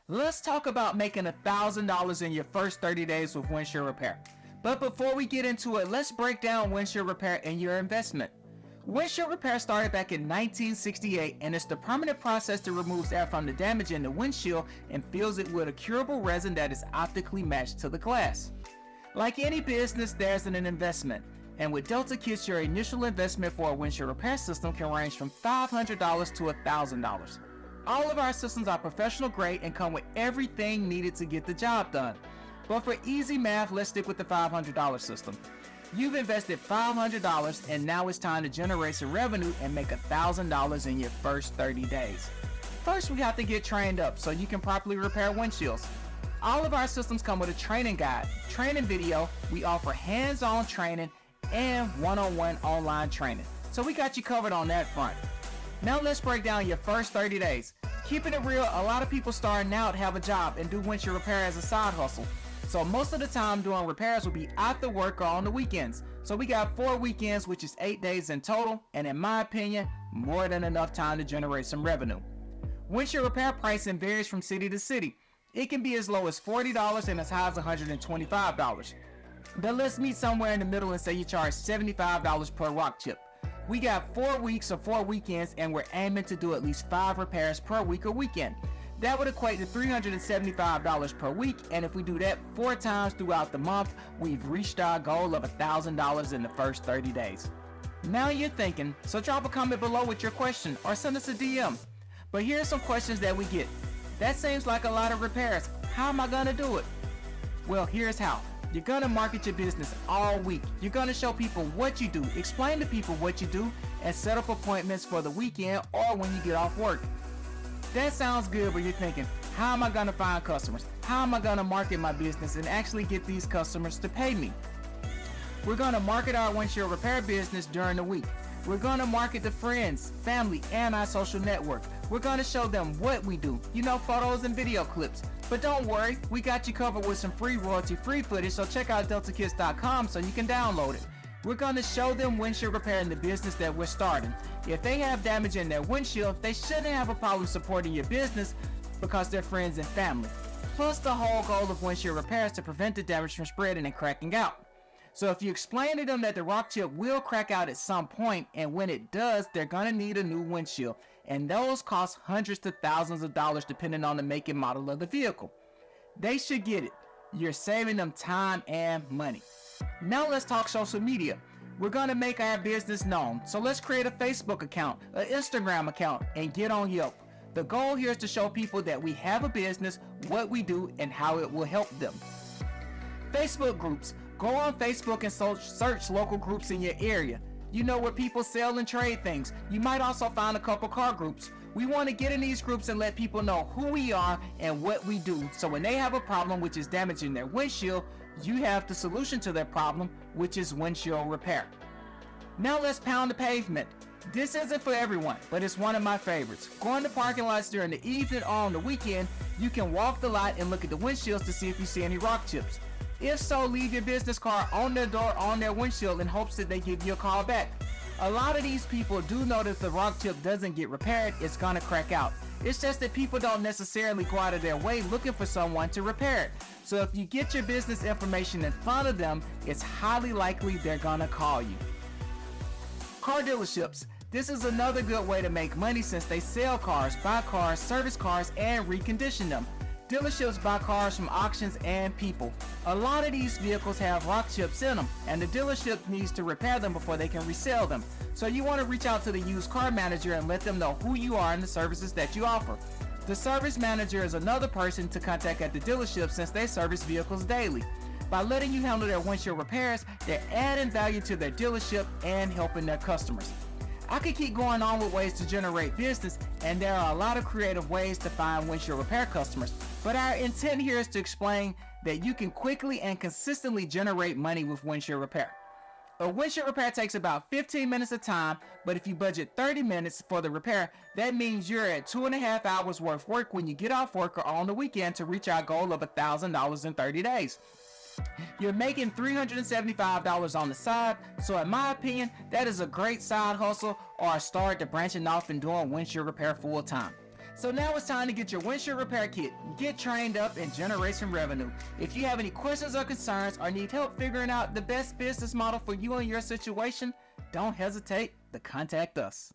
Let's talk about making $1,000 in your first 30 days with windshield repair. But before we get into it, let's break down windshield repair and your investment. Windshield repair started back in 1968 and it's the permanent process that removes air from the damage in the windshield and fills it with a curable resin that is optically matched to the glass. Like any business, there's an investment. And with Delta Kits, your initial investment for a windshield repair system can range from $500 to $1,000. All of our systems are professional grade and come with everything needed to get the job done. But for easy math, let's stick with the $500 system. You've invested $500 and now it's time to generate some revenue and make $1,000 in your first 30 days. First, we have to get trained up so you can properly repair windshields. All of our systems come with a training guide, training video, we offer hands-on training and one-on-one online training. So we got you covered on that front. Now let's break down your first 30 days. Keeping it real, a lot of people starting out have a job and do windshield repair as a side hustle. So most of the time doing repairs will be after work or on the weekends. So we got 4 weekends, which is 8 days in total, and in my opinion, more than enough time to generate some revenue. Windshield repair pricing varies from city to city. It can be as low as $40 and as high as $125. But let's meet somewhere in the middle and say you charge $75 per rock chip. We got 4 weeks or 4 weekends and we're aiming to do at least 5 repairs per week or weekend. That would equate to $375 per week, and if we do that 4 times throughout the month, we've reached our goal of $1,000 in the first 30 days. Now you're thinking, so drop a comment below with your question or send us a DM. But here's some questions that we get. That seems like a lot of repairs. How am I gonna do it? Well, here's how. You're gonna market your business all week. You're gonna show people what you do, explain to people what you do, and set up appointments for the weekend or when you get off work. That sounds good, but you're thinking, how am I gonna find customers? How am I gonna market my business and actually get these customers to pay me? We're gonna market our windshield repair business during the week. We're gonna market to friends, family, and our social network. We're gonna show them what we do, photos and video clips. But don't worry, we got you covered with some free royalty-free footage, so check out deltakits.com so you can download it. We're gonna show them windshield repair in the business that we're starting. If they have damage in their windshield, they shouldn't have a problem supporting your business because they're friends and family. Plus, the whole goal of windshield repair is to prevent the damage from spreading and cracking out. So if you explain to them that the rock chip will crack out at some point, and when it does, they're gonna need a new windshield, and those cost hundreds to thousands of dollars depending on the make and model of the vehicle. They should get it. You're saving them time and money. Now let's talk social media. We're gonna make our business known, so let's create a Facebook account, an Instagram account, and get on Yelp. The goal here is to show people that we have a business, what we do, and how it will help them. Facebook groups. Go on Facebook and search local groups in your area. Where people sell and trade things. You might also find a couple car groups. We want to get in these groups and let people know who we are and what we do, so when they have a problem which is damaging their windshield, you have the solution to their problem, which is windshield repair. Now let's pound the pavement. This isn't for everyone, but it's one of my favorites. Going to parking lots during the evening or on the weekend, you can walk the lot and look at the windshields to see if you see any rock chips. If so, leave your business card on their door, on their windshield, in hopes that they give you a call back. A lot of these people do know that if the rock chip doesn't get repaired, it's gonna crack out. It's just that people don't necessarily go out of their way looking for someone to repair it. So if you get your business information in front of them, it's highly likely they're gonna call you. Car dealerships. This is another good way to make money since they sell cars, buy cars, service cars, and recondition them. Dealerships buy cars from auctions and people. A lot of these vehicles have rock chips in them, and the dealership needs to repair them before they can resell them. So you want to reach out to the used car manager and let them know who you are and the services that you offer. The service manager is another person to contact at the dealership since they service vehicles daily. By letting you handle their windshield repairs, they're adding value to their dealership and helping their customers. I could keep going on with ways to generate business, and there are a lot of creative ways to find windshield repair customers, but our intent here is to explain that you can quickly and consistently generate money with windshield repair. A windshield repair takes about 15 minutes of time, but if you budget 30 minutes for the repair, that means you're at 2.5 hours worth of work when you get off work or on the weekend to reach our goal of $1,000 in 30 days. You're making $375 on the side, so in my opinion, that is a great side hustle or a start to branching off and doing windshield repair full time. So now it's time to get your windshield repair kit, get trained up, and generate some revenue. If you have any questions or concerns or need help figuring out the best business model for you and your situation, don't hesitate to contact us.